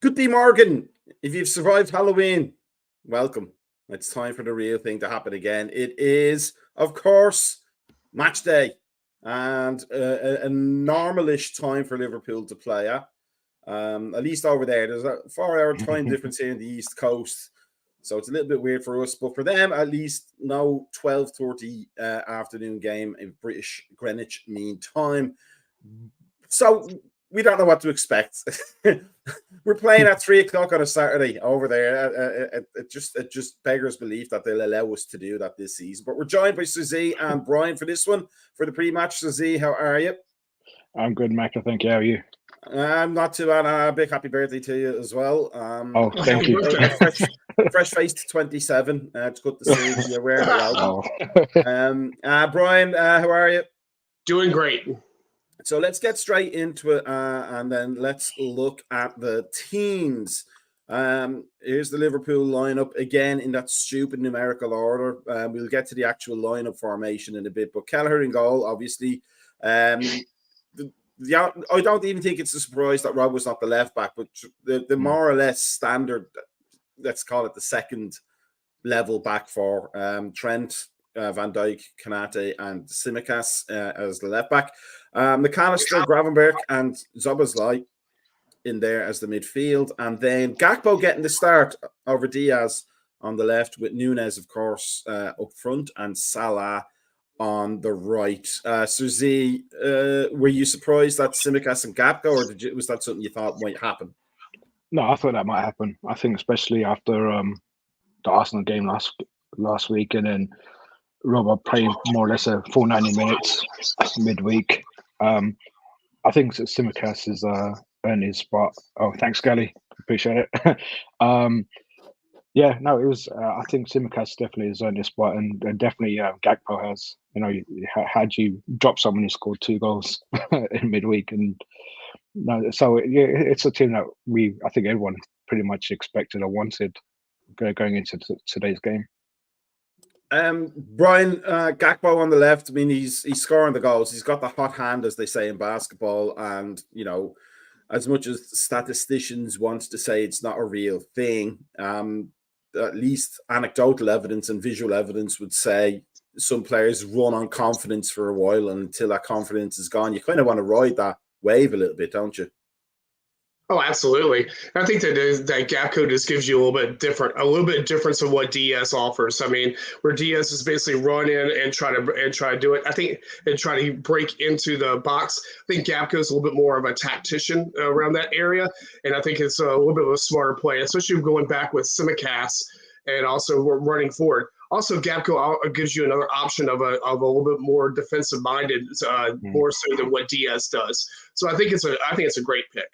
Good day, Morgan. If you've survived Halloween, welcome. It's time for the real thing to happen again. It is, of course, match day and a normalish time for Liverpool to play at. At least over there, there's a 4-hour time difference here in the East Coast, so it's a little bit weird for us. But for them, at least, no 12:30 afternoon game in British Greenwich Mean Time. So we don't know what to expect. We're playing at 3:00 on a Saturday over there. It just beggars belief that they'll allow us to do that this season. But we're joined by Suzy and Brian for this one, for the pre-match. Suzy, how are you? I'm good, Mac. Thank you. How are you? I'm not too bad. A big happy birthday to you as well. Thank you. Fresh faced 27. It's good to see you wearing it well. Brian, how are you? Doing great. So let's get straight into it, and then let's look at the teams. Here's the Liverpool lineup again in that stupid numerical order. We'll get to the actual lineup formation in a bit, but Kelleher in goal, obviously. I don't even think it's a surprise that Rob was not the left back, but the more or less standard, let's call it the second level back for Trent, Van Dijk, Kanate, and Tsimikas as the left back. McAllister, Gravenberch, and Szoboszlai in there as the midfield, and then Gakpo getting the start over Diaz on the left, with Núñez, of course, up front, and Salah on the right. Suzy, were you surprised that Tsimikas and Gakpo, or was that something you thought might happen? No, I thought that might happen. I think especially after the Arsenal game last week, and then Robert playing more or less a full 90 minutes midweek. I think Tsimikas has earned his spot. Oh, thanks, Gally. Appreciate it. Yeah, no, it was. I think Tsimikas definitely has earned his spot, and definitely Gakpo has. You know, had you drop someone who scored 2 goals in midweek, and no, so yeah, it's a team that I think everyone pretty much expected or wanted going into today's game. Brian, Gakpo on the left. I mean, he's scoring the goals. He's got the hot hand, as they say in basketball. And, you know, as much as statisticians want to say it's not a real thing, at least anecdotal evidence and visual evidence would say some players run on confidence for a while, and until that confidence is gone, you kind of want to ride that wave a little bit, don't you? Oh, absolutely. I think that Gakpo just gives you a little bit difference of what Diaz offers. I mean, where Diaz is basically run in and try to do it. I think and try to break into the box. I think Gakpo is a little bit more of a tactician around that area, and I think it's a little bit of a smarter play, especially going back with Tsimikas and also running forward. Also, Gakpo gives you another option of a little bit more defensive minded, more so than what Diaz does. So I think it's a great pick.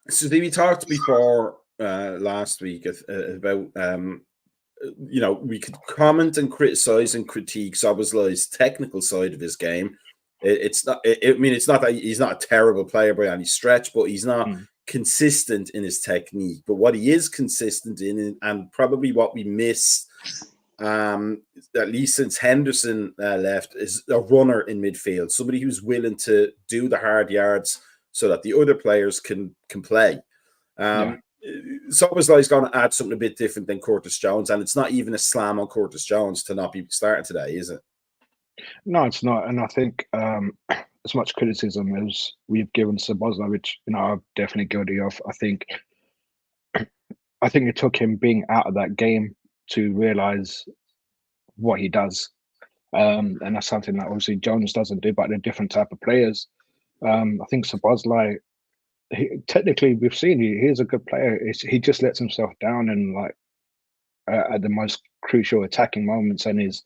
So we talked before last week about you know, we could comment and criticize and critique Szoboszlai's technical side of his game. It's not. I mean, it's not that he's not a terrible player by any stretch, but he's not consistent in his technique. But what he is consistent in, and probably what we miss, at least since Henderson left, is a runner in midfield, somebody who's willing to do the hard yards so that the other players can play. Szoboszlai's going to add something a bit different than Curtis Jones, and it's not even a slam on Curtis Jones to not be starting today, is it? No, it's not. And I think as much criticism as we've given Szoboszlai, which I'm definitely guilty of, I think it took him being out of that game to realise what he does. And that's something that obviously Jones doesn't do, but they're different type of players. I think Szoboszlai, technically, we've seen he's a good player. He just lets himself down and at the most crucial attacking moments, and his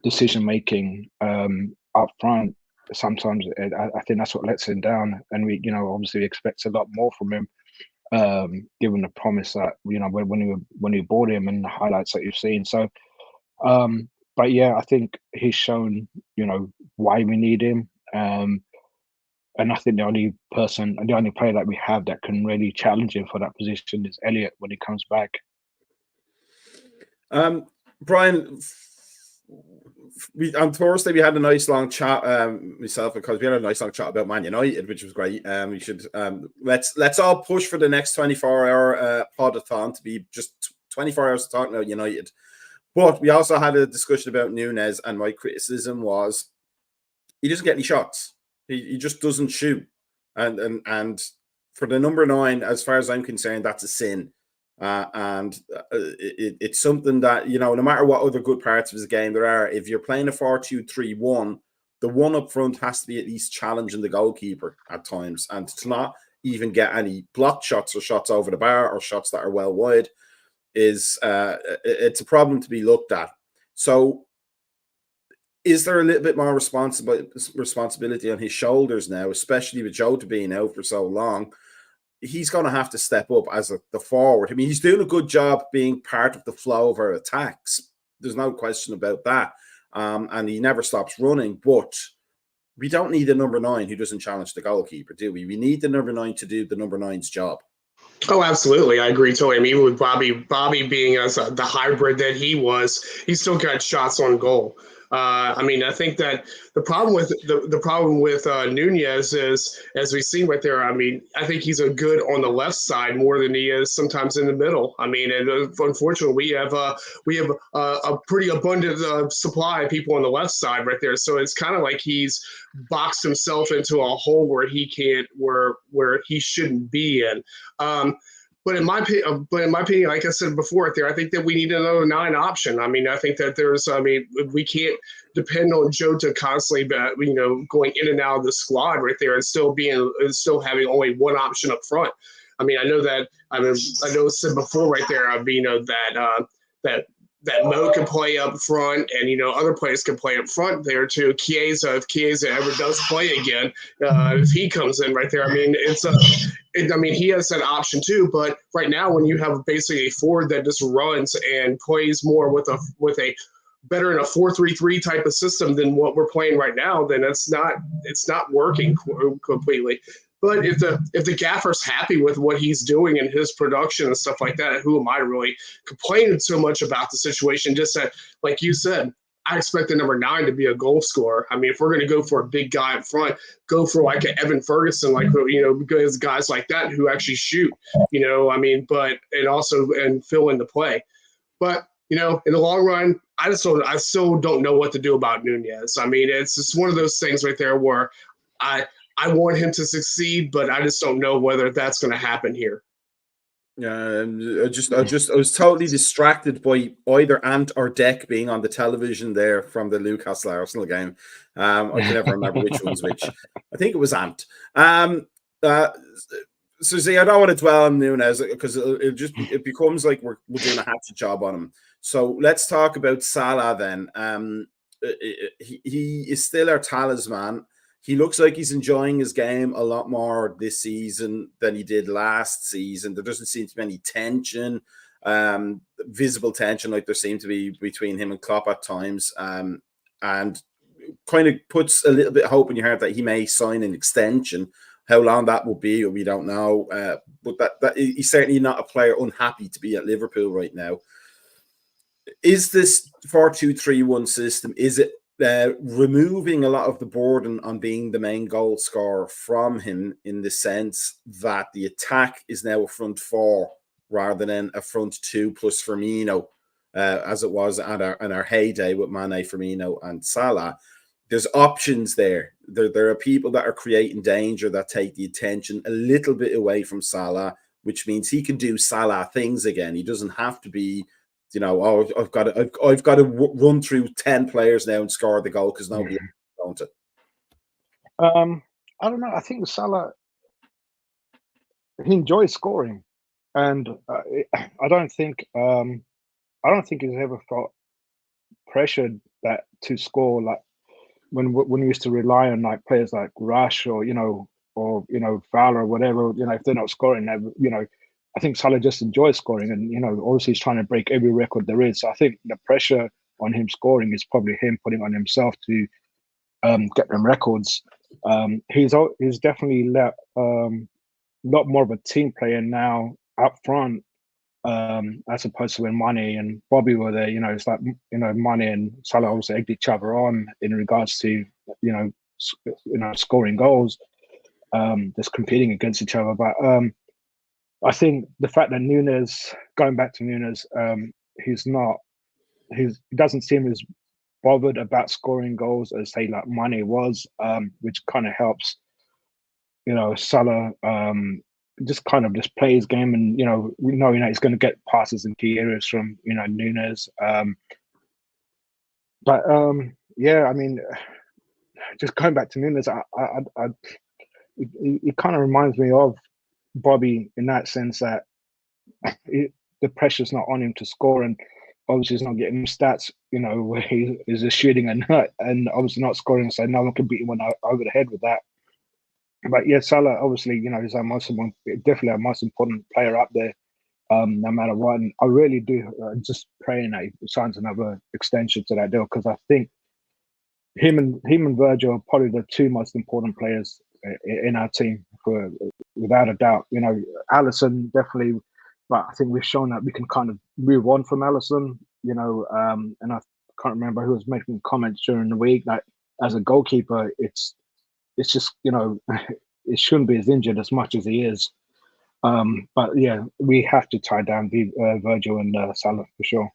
decision making up front. Sometimes I think that's what lets him down, and we obviously expect a lot more from him, given the promise that when we bought him and the highlights that you've seen. So, but yeah, I think he's shown why we need him. And I think the only player that we have that can really challenge him for that position is Elliott when he comes back. Brian, on Thursday we had a nice long chat, myself, because we had a nice long chat about Man United, which was great. We should let's all push for the next 24-hour podathon to be just 24 hours to talk about United. But we also had a discussion about Nunez, and my criticism was he doesn't get any shots. He just doesn't shoot, and for the number 9, as far as I'm concerned, that's a sin. It's something that, no matter what other good parts of his game there are, if you're playing a 4-2-3-1, the one up front has to be at least challenging the goalkeeper at times, and to not even get any blocked shots or shots over the bar or shots that are well wide is it's a problem to be looked at. So is there a little bit more responsibility on his shoulders now, especially with Jota being out for so long? He's going to have to step up as the forward. I mean, he's doing a good job being part of the flow of our attacks. There's no question about that. And he never stops running. But we don't need a number 9 who doesn't challenge the goalkeeper, do we? We need the number 9 to do the number 9's job. Oh, absolutely. I agree totally. I mean, even with Bobby being as the hybrid that he was, he still got shots on goal. I mean, I think that the problem with Nunez is, as we see right there, I mean, I think he's a good on the left side more than he is sometimes in the middle. I mean, and unfortunately, we have a pretty abundant supply of people on the left side right there. So it's kind of like he's boxed himself into a hole where he can't, where he shouldn't be in. But in my opinion, like I said before, right there, I think that we need another 9 option. I mean, I think that we can't depend on Jota constantly, going in and out of the squad right there and still having only one option up front. I mean, I know it said before right there, that Mo can play up front, and other players can play up front there too. Chiesa, if Chiesa ever does play again, if he comes in right there, I mean, he has that option too. But right now, when you have basically a forward that just runs and plays more with a better in a 4-3-3 type of system than what we're playing right now, then it's not working completely. But if the gaffer's happy with what he's doing and his production and stuff like that, who am I really complaining so much about the situation? Just that, like you said, I expect the number 9 to be a goal scorer. I mean, if we're going to go for a big guy up front, go for like an Evan Ferguson, because guys like that who actually shoot, I mean, and fill in the play. But, in the long run, I still don't know what to do about Nunez. I mean, it's just one of those things right there where I want him to succeed, but I just don't know whether that's going to happen here. Yeah, I was totally distracted by either Ant or Deck being on the television there from the Newcastle Arsenal game. I can never remember which one's which. I think it was Ant. So see, I don't want to dwell on Nunez because it becomes like we're doing a hatchet job on him. So let's talk about Salah then. He is still our talisman. He looks like he's enjoying his game a lot more this season than he did last season. There doesn't seem to be any tension, visible tension like there seemed to be between him and Klopp at times, and kind of puts a little bit of hope in your heart that he may sign an extension. How long that will be, we don't know. But that he's certainly not a player unhappy to be at Liverpool right now. Is this 4-2-3-1 system, is it removing a lot of the burden on being the main goal scorer from him, in the sense that the attack is now a front 4 rather than a front 2 plus Firmino, as it was in our heyday with Mane, Firmino and Salah? There's options there. There are people that are creating danger that take the attention a little bit away from Salah, which means he can do Salah things again. He doesn't have to be, I've got to run through 10 players now and score the goal because nobody else is going to. I don't know. I think Salah, he enjoys scoring, and I don't think he's ever felt pressured to score, like when we used to rely on like players like Rush or Fowler or whatever. If they're not scoring, I think Salah just enjoys scoring, and obviously he's trying to break every record there is. So I think the pressure on him scoring is probably him putting on himself to get them records. He's definitely a lot more of a team player now up front, as opposed to when Mane and Bobby were there. It's like Mane and Salah obviously egged each other on in regards to scoring goals, just competing against each other. But I think the fact that Nunes, going back to Nunes, he doesn't seem as bothered about scoring goals as say like Mane was, which kind of helps. Salah just kind of just play his game, and knowing that he's going to get passes in key areas from Nunes. Yeah, I mean, just going back to Nunes, it kind of reminds me of Bobby in that sense that the pressure's not on him to score, and obviously he's not getting stats, where he is just shooting and obviously not scoring, so no one can beat him over the head with that. But yeah, Salah obviously, he's definitely our most important player up there, no matter what. And I really do just praying that he signs another extension to that deal, because I think him and Virgil are probably the two most important players in our team, without a doubt. Alisson definitely, but I think we've shown that we can kind of move on from Alisson. And I can't remember who was making comments during the week that as a goalkeeper, it's just it shouldn't be as injured as much as he is. But yeah, we have to tie down Virgil and Salah for sure.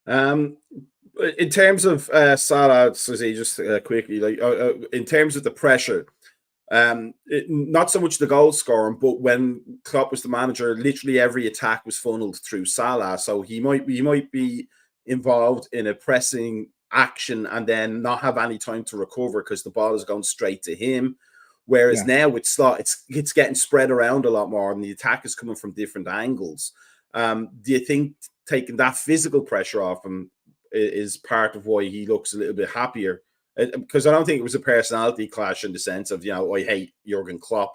In terms of Salah, Susie, just quickly, in terms of the pressure, not so much the goal scoring, but when Klopp was the manager, literally every attack was funneled through Salah. So he might be involved in a pressing action and then not have any time to recover because the ball is going straight to him. Whereas now with Slot, it's getting spread around a lot more, and the attack is coming from different angles. Do you think taking that physical pressure off him is part of why he looks a little bit happier? Because I don't think it was a personality clash in the sense of, I hate Jurgen Klopp.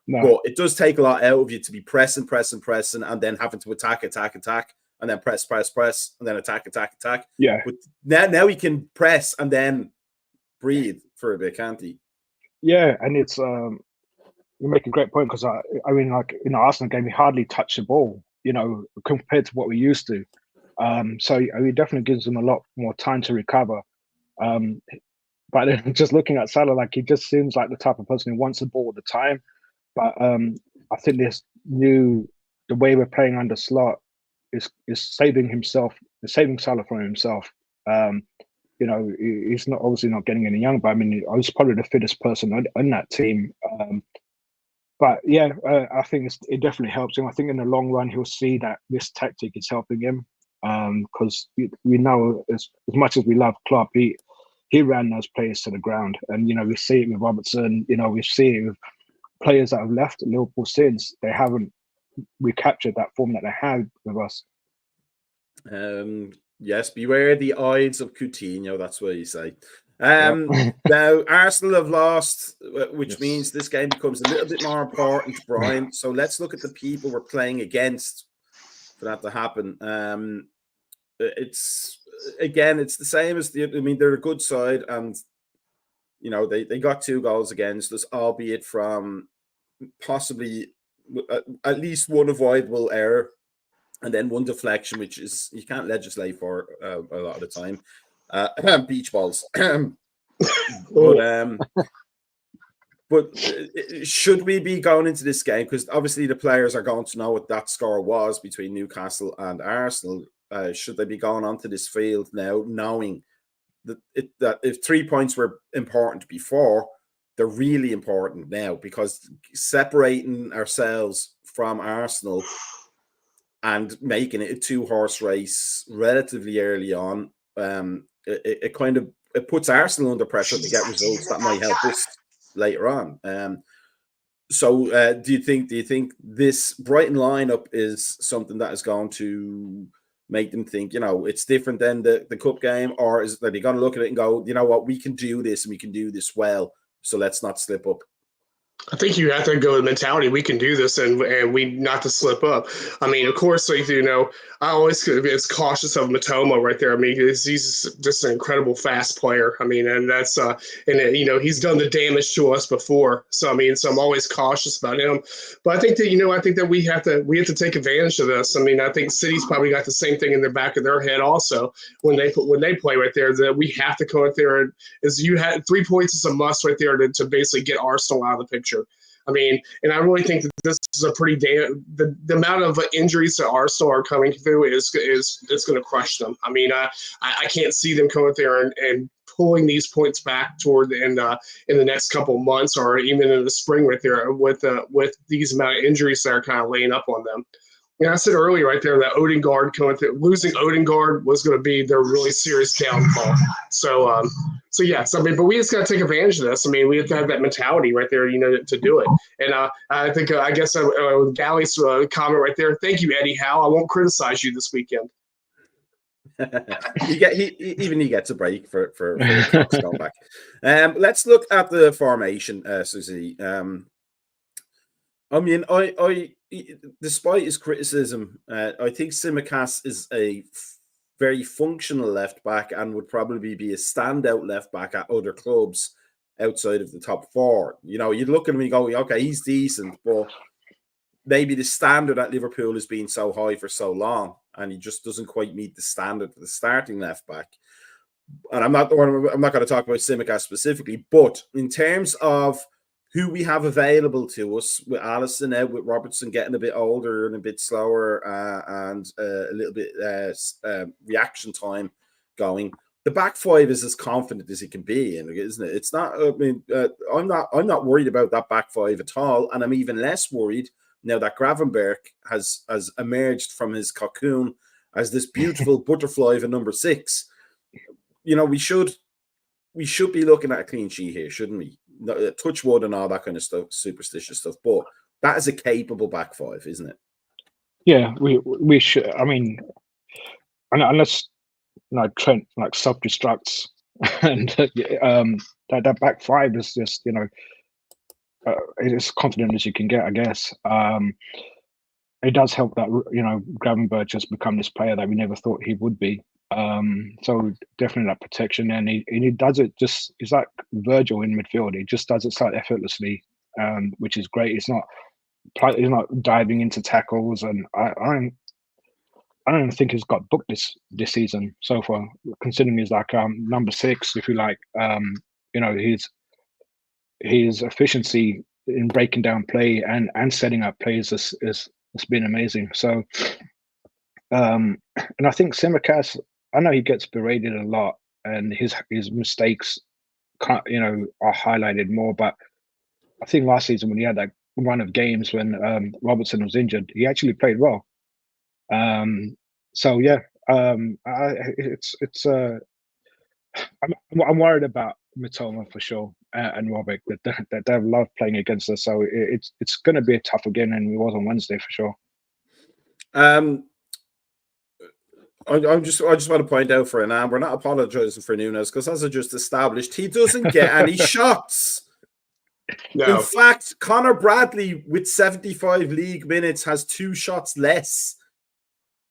No. But it does take a lot out of you to be pressing, and then having to attack, and then press, and then attack. Yeah. But now he can press and then breathe for a bit, can't he? Yeah, and it's you make a great point, because I mean, like in the Arsenal game, he hardly touched the ball, compared to what we used to. So it definitely gives him a lot more time to recover. But just looking at Salah, like he just seems like the type of person who wants the ball all the time. But I think the way we're playing under Slot is saving Salah from himself. He's not obviously not getting any younger, but I mean, I was probably the fittest person on that team. But yeah, I think it definitely helps him. I think in the long run, he'll see that this tactic is helping him, because we know as much as we love Klopp, he ran those players to the ground, and we see it with Robertson. We see it with players that have left Liverpool since they haven't recaptured that form that they had with us. Yes, beware the eyes of Coutinho. That's what you say. Now, Arsenal have lost, which means this game becomes a little bit more important, Brian. So let's look at the people we're playing against for that to happen. It's the same as they're a good side, and they got 2 goals against us, albeit from possibly at least one avoidable error, and then one deflection, which is you can't legislate for a lot of the time. Beach balls. But should we be going into this game? Because obviously the players are going to know what that score was between Newcastle and Arsenal. Should they be going onto this field now, knowing that if 3 points were important before, they're really important now, because separating ourselves from Arsenal and making it a 2-horse race relatively early on, it puts Arsenal under pressure to get results that might help us later on. So do you think this Brighton lineup is something that is going to make them think, it's different than the cup game, or are they going to look at it and go, you know what, we can do this and we can do this well, so let's not slip up? I think you have to go with mentality. We can do this, and we not to slip up. I mean, of course, like, I always get cautious of Matoma right there. I mean, he's just an incredible fast player. I mean, and that's he's done the damage to us before. So I mean, so I'm always cautious about him. But I think that we have to take advantage of this. I mean, I think City's probably got the same thing in the back of their head also when they play right there, that we have to go out there and you had 3 points is a must right there to basically get Arsenal out of the picture. I mean, and I really think that this is a pretty the amount of injuries that Arsenal are coming through is going to crush them. I mean, I can't see them coming there and pulling these points back toward the end in the next couple of months or even in the spring right there with these amount of injuries that are kind of laying up on them. And I said earlier right there that losing Odegaard was going to be their really serious downfall. So yes, I mean, but we just got to take advantage of this. I mean, we have to have that mentality right there, to do it. And I think, I guess, Galley's comment right there. Thank you, Eddie Howe. I won't criticize you this weekend. He gets a break for the clocks going back. Let's look at the formation, Susie. I mean, I despite his criticism, I think Tsimikas is a very functional left back and would probably be a standout left back at other clubs outside of the top four. You'd look at him and go, okay, he's decent, but maybe the standard at Liverpool has been so high for so long, and he just doesn't quite meet the standard for the starting left back. And I'm not going to talk about Tsimikas specifically, but in terms of who we have available to us, with Alisson out, with Robertson getting a bit older and a bit slower, and a little bit reaction time going, the back five is as confident as it can be, isn't it? It's not. I mean, I'm not worried about that back five at all, and I'm even less worried now that Gravenberch has emerged from his cocoon as this beautiful butterfly of a number 6. We should be looking at a clean sheet here, shouldn't we? Touch wood and all that kind of stuff, superstitious stuff, but that is a capable back five, isn't it? Yeah, we should. I mean, unless Trent self-destructs, and that back five is just as confident as you can get, I guess. It does help that Gravenberch has become this player that we never thought he would be. So definitely that protection, and he does it just. It's like Virgil in midfield. He just does it so effortlessly, which is great. He's not diving into tackles, and I don't even think he's got booked this season so far. Considering he's like number 6, if you like. His efficiency in breaking down play and setting up plays has been amazing. So, and I think Tsimikas, I know he gets berated a lot, and his mistakes are highlighted more. But I think last season when he had that run of games when Robertson was injured, he actually played well. So yeah, I'm worried about Mitoma for sure, and Robic that they love playing against us. So it's going to be a tough again, and it was on Wednesday for sure. I just want to point out for Anand, we're not apologizing for Nunes because, as I just established, he doesn't get any shots. No. In fact, Connor Bradley with 75 league minutes has 2 shots less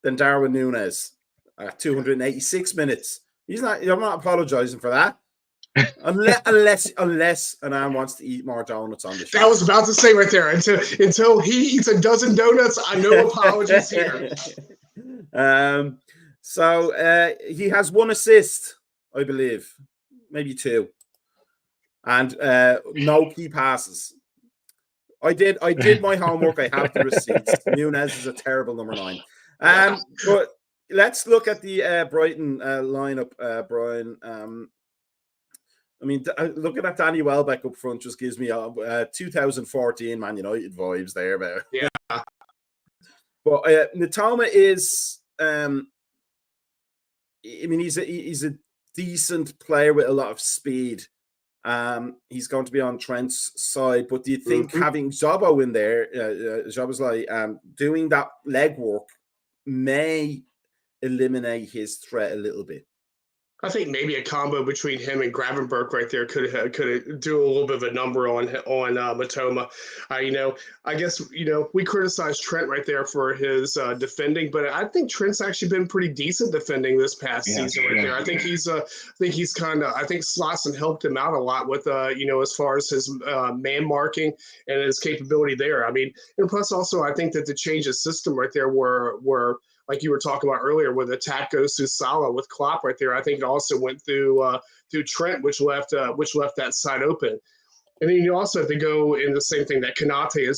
than Darwin Nunes at 286 minutes. I'm not apologizing for that. Unless Anand wants to eat more donuts on the show. That was about to say right there. Until he eats a dozen donuts, no apologies here. So he has 1 assist, I believe, maybe 2, and no key passes. I did my homework. I have the receipts. Nunes is a terrible number 9. But let's look at the Brighton lineup, Brian. I mean, looking at Danny Welbeck up front just gives me 2014 Man United vibes there. Yeah. But Mitoma is, he's a decent player with a lot of speed. He's going to be on Trent's side, but do you think having Zobo in there, Zobo's doing that legwork may eliminate his threat a little bit? I think maybe a combo between him and Gravenberch right there could do a little bit of a number on Matoma. I guess we criticize Trent right there for his defending, but I think Trent's actually been pretty decent defending this past season right there. I think he's I think Slotson helped him out a lot with as far as his man marking and his capability there. I mean, and plus also I think that the change of system right there were like you were talking about earlier, where the attack goes through Salah with Klopp right there. I think it also went through Trent, which left that side open. And then you also have to go in the same thing that Konate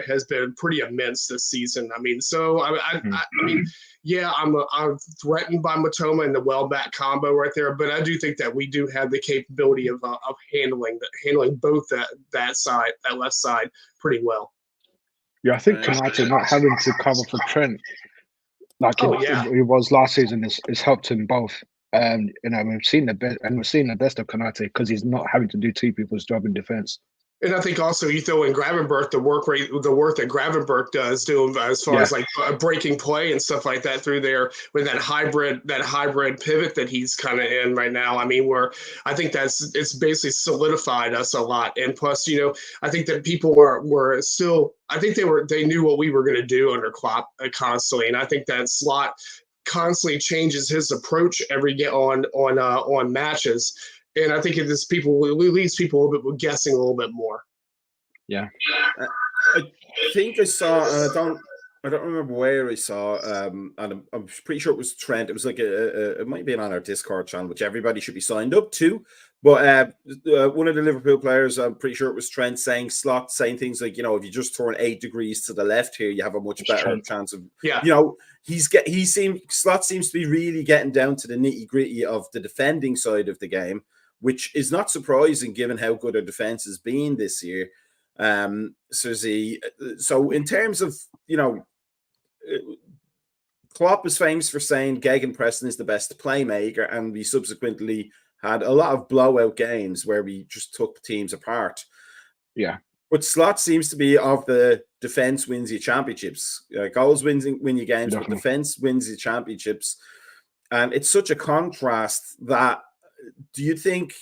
has been pretty immense this season. I mean, so I mean, yeah, I'm threatened by Matoma and the Welbeck combo right there, but I do think that we do have the capability of handling both that left side pretty well. Yeah, I think Konate not having to cover for Trent like it was last season is helped him both. And we've seen the best of Konate because he's not having to do two people's job in defense. And I think also you throw in Gravenberch, the work that Gravenberch does as far as like breaking play and stuff like that through there with that hybrid pivot that he's kind of in right now. I mean, I think it's basically solidified us a lot. And plus, I think that people were still, I think they knew what we were going to do under Klopp constantly. And I think that Slot constantly changes his approach every day on matches. And I think it leaves people a little bit guessing a little bit more. Yeah, I think I saw. I don't remember where I saw. And I'm pretty sure it was Trent. It was like it might have been on our Discord channel, which everybody should be signed up to. But one of the Liverpool players, I'm pretty sure it was Trent, saying things like, if you just turn 8 degrees to the left here, you have a much better chance of. Slot seems to be really getting down to the nitty gritty of the defending side of the game, which is not surprising given how good our defense has been this year. So in terms of, Klopp is famous for saying Gegenpressing is the best playmaker, and we subsequently had a lot of blowout games where we just took teams apart. Yeah. But Slot seems to be of the defense wins you championships. Goals win you games, but defense wins you championships. And it's such a contrast that, do you think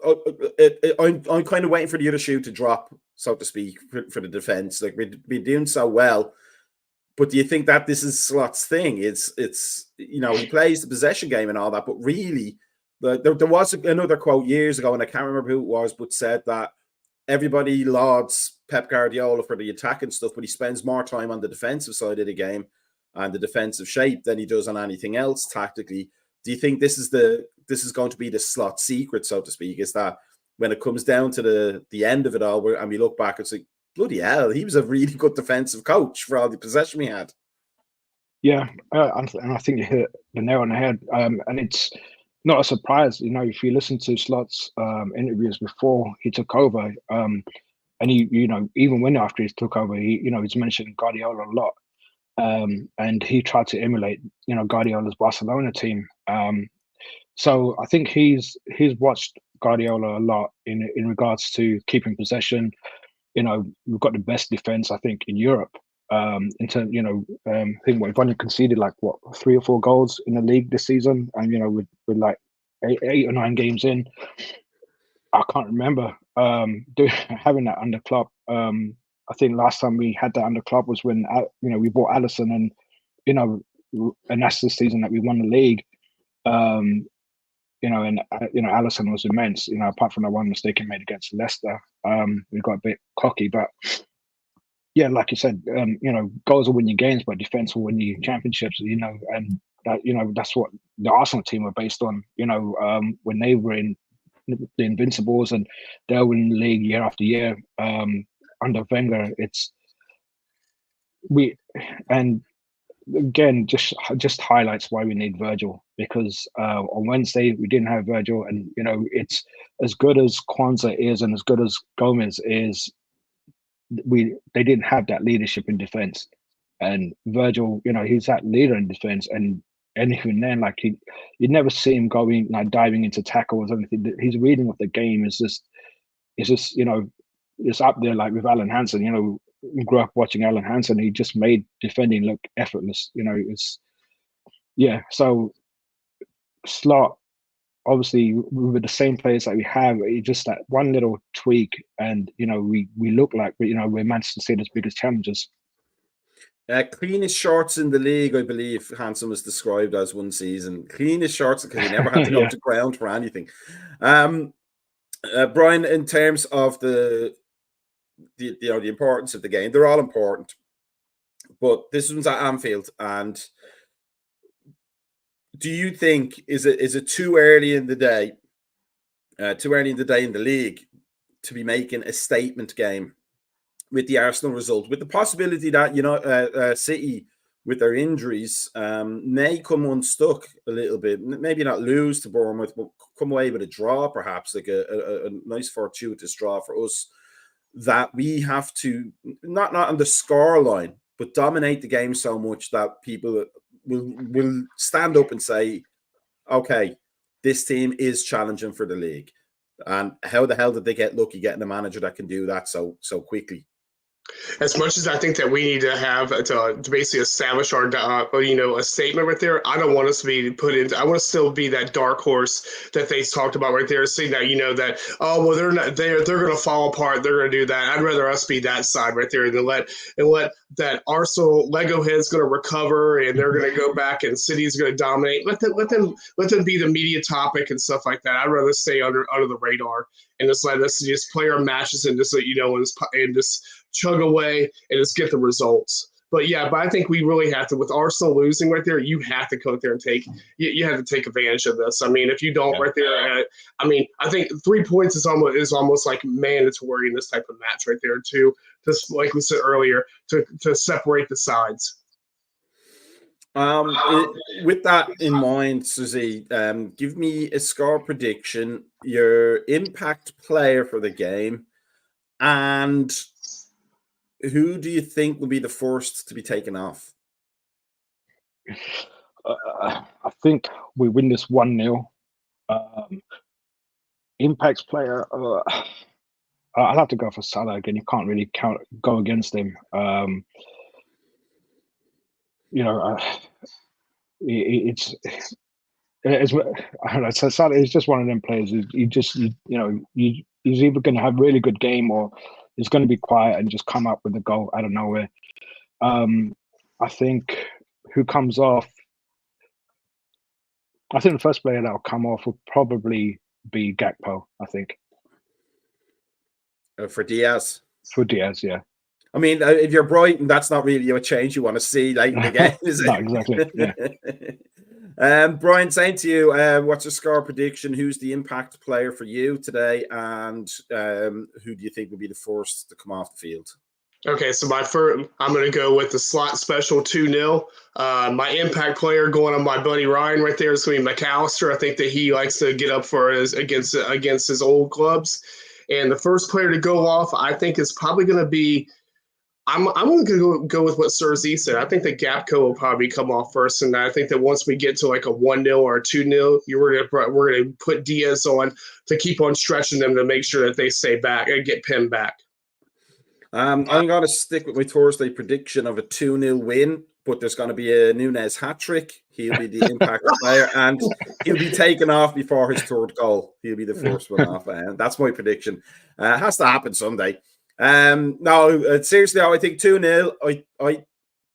I'm kind of waiting for the other shoe to drop, so to speak, for the defense? Like, we've been doing so well, but do you think that this is Slot's thing? It's he plays the possession game and all that, but really, there was another quote years ago, and I can't remember who it was, but said that everybody lauds Pep Guardiola for the attack and stuff, but he spends more time on the defensive side of the game and the defensive shape than he does on anything else tactically. Do you think this is going to be the Slot secret, so to speak? Is that when it comes down to the end of it all, and we look back, it's like, bloody hell, he was a really good defensive coach for all the possession we had. Yeah, and I think you hit the nail on the head. And it's not a surprise, if you listen to Slot's interviews before he took over, and he, even when after he took over, he's mentioned Guardiola a lot. And he tried to emulate, Guardiola's Barcelona team. So I think he's watched Guardiola a lot in regards to keeping possession. We've got the best defense, I think, in Europe. In terms, I think we've only conceded 3 or 4 goals in the league this season, and with like 8 or 9 games in, I can't remember having that under Klopp. I think last time we had that under Klopp was when we bought Alisson, and and that's the season that we won the league. Alisson was immense. Apart from that one mistake he made against Leicester, we got a bit cocky. But yeah, like you said, goals will win you games, but defense will win you championships. And that's what the Arsenal team were based on. When they were in the Invincibles, and they'll win the league year after year. Under Wenger, again, just highlights why we need Virgil, because on Wednesday we didn't have Virgil, and it's as good as Kwanzaa is and as good as Gomez is, they didn't have that leadership in defense. And Virgil, he's that leader in defense, and even then, you'd never see him going diving into tackles or anything. His reading of the game is just it's up there with Alan Hansen. We grew up watching Alan Hansen. He just made defending look effortless. So Slot, obviously, with the same players that we have, it's just that one little tweak, and we look like we're Manchester City's biggest challenges. Cleanest shorts in the league, I believe Hansen was described as one season. Cleanest shorts because he never had to go to ground for anything. Brian, in terms of the importance of the game, they're all important, but this one's at Anfield. And do you think is it too early in the day, in the league, to be making a statement game with the Arsenal result, with the possibility that City, with their injuries, may come unstuck a little bit, maybe not lose to Bournemouth, but come away with a draw, perhaps like a nice fortuitous draw for us, that we have to not on the score line, but dominate the game so much that people will stand up and say, okay, this team is challenging for the league. And how the hell did they get lucky getting a manager that can do that so quickly? As much as I think that we need to have to basically establish our, a statement right there, I don't want us to be put into. I want to still be that dark horse that they talked about right there, saying that that they're not they're going to fall apart, they're going to do that. I'd rather us be that side right there and let that Arsenal Lego head's going to recover and they're going to go back and City's going to dominate. Let them be the media topic and stuff like that. I'd rather stay under the radar and just let us just play our matches and just and just chug away and just get the results. But I think we really have to, with Arsenal losing right there, you have to go out there and you have to take advantage of this. I mean, if you don't right there, I think 3 points is almost like mandatory in this type of match right there too. Just like we said earlier, to separate the sides. With that in mind, Susie, give me a score prediction, your impact player for the game, and who do you think will be the first to be taken off? I think we win this 1-0. Impact player, I'll have to go for Salah again. You can't really go against him. It's I don't know. So Salah is just one of them players. He's either going to have a really good game or he's going to be quiet and just come up with a goal out of nowhere. I think who comes off? I think the first player that will come off will probably be Gakpo. I think for Diaz. For Diaz, yeah. I mean, if you're Brighton, that's not really a change you want to see late in the game, is it? No, exactly. Yeah. Brian, same to you. What's your score prediction? Who's the impact player for you today? And who do you think will be the first to come off the field? Okay, so I'm going to go with the slot special 2-0. My impact player going on my buddy Ryan right there is going to be McAllister. I think that he likes to get up for against his old clubs. And the first player to go off, I think, is probably going to be I'm going to go with what Sir Z said. I think that Gakpo will probably come off first, and I think that once we get to like a 1-0 or a 2-0, we're going to put Diaz on to keep on stretching them to make sure that they stay back and get pinned back. I'm going to stick with my Thursday prediction of a 2-0 win, but there's going to be a Nunez hat-trick. He'll be the impact player, and he'll be taken off before his third goal. He'll be the first one off. That's my prediction. It has to happen someday. No, seriously, I think 2-0.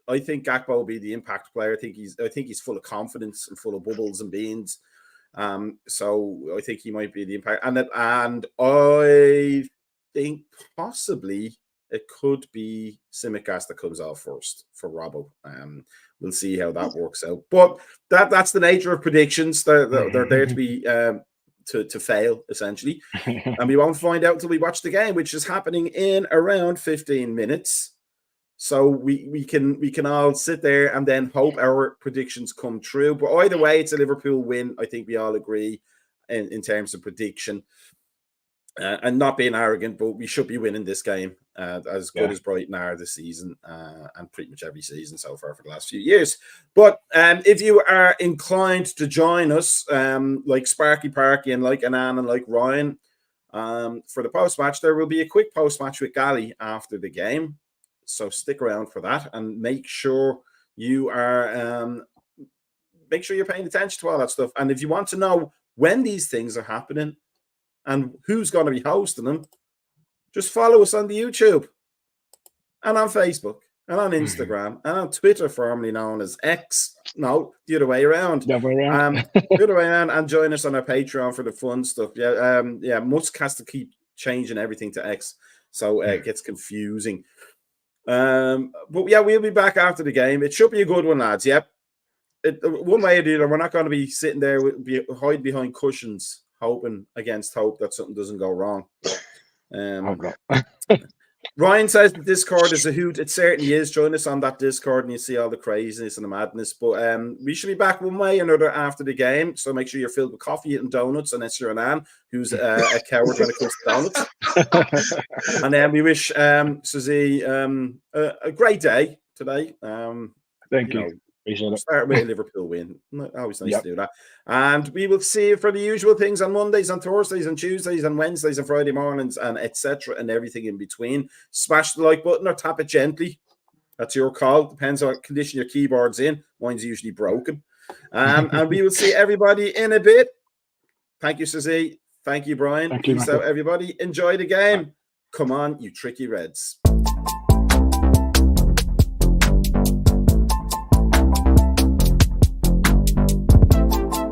I think Gakpo will be the impact player. I think he's full of confidence and full of bubbles and beans. So I think he might be the impact. And I think possibly it could be Tsimikas that comes off first for Robbo. We'll see how that works out. But that's the nature of predictions. They're there to be to fail, essentially. And we won't find out until we watch the game, which is happening in around 15 minutes. So we can all sit there and then hope our predictions come true. But either way, it's a Liverpool win. I think we all agree in terms of prediction. And not being arrogant, but we should be winning this game as good as Brighton are this season and pretty much every season so far for the last few years. But if you are inclined to join us, like Sparky Parky and like Anan and like Ryan, for the post-match, there will be a quick post-match with Gally after the game. So stick around for that and make sure you are make sure you're paying attention to all that stuff. And if you want to know when these things are happening and who's going to be hosting them, just follow us on the YouTube and on Facebook and on Instagram and on Twitter, formerly known as X. No, the other way around. The other way around. The other way around, and join us on our Patreon for the fun stuff. Yeah, Musk has to keep changing everything to X, so it gets confusing. But yeah, we'll be back after the game. It should be a good one, lads. Yep. One way or the other, we're not going to be sitting there hide behind cushions, hoping against hope that something doesn't go wrong. Ryan says the Discord is a hoot. It certainly is. Join us on that Discord and you see all the craziness and the madness. But we should be back one way or another after the game. So make sure you're filled with coffee and donuts, unless you're an Ann who's a coward when it comes to donuts. And then we wish Suzy a great day today. Thank you. Start with a Liverpool win. Always nice to do that. And we will see you for the usual things on Mondays, on Thursdays, on Tuesdays, on Wednesdays, and Friday mornings, and etc. and everything in between. Smash the like button or tap it gently. That's your call. Depends on what condition your keyboard's in. Mine's usually broken. And we will see everybody in a bit. Thank you, Suzy. Thank you, Brian. Peace out, everybody. Enjoy the game. Come on, you tricky Reds.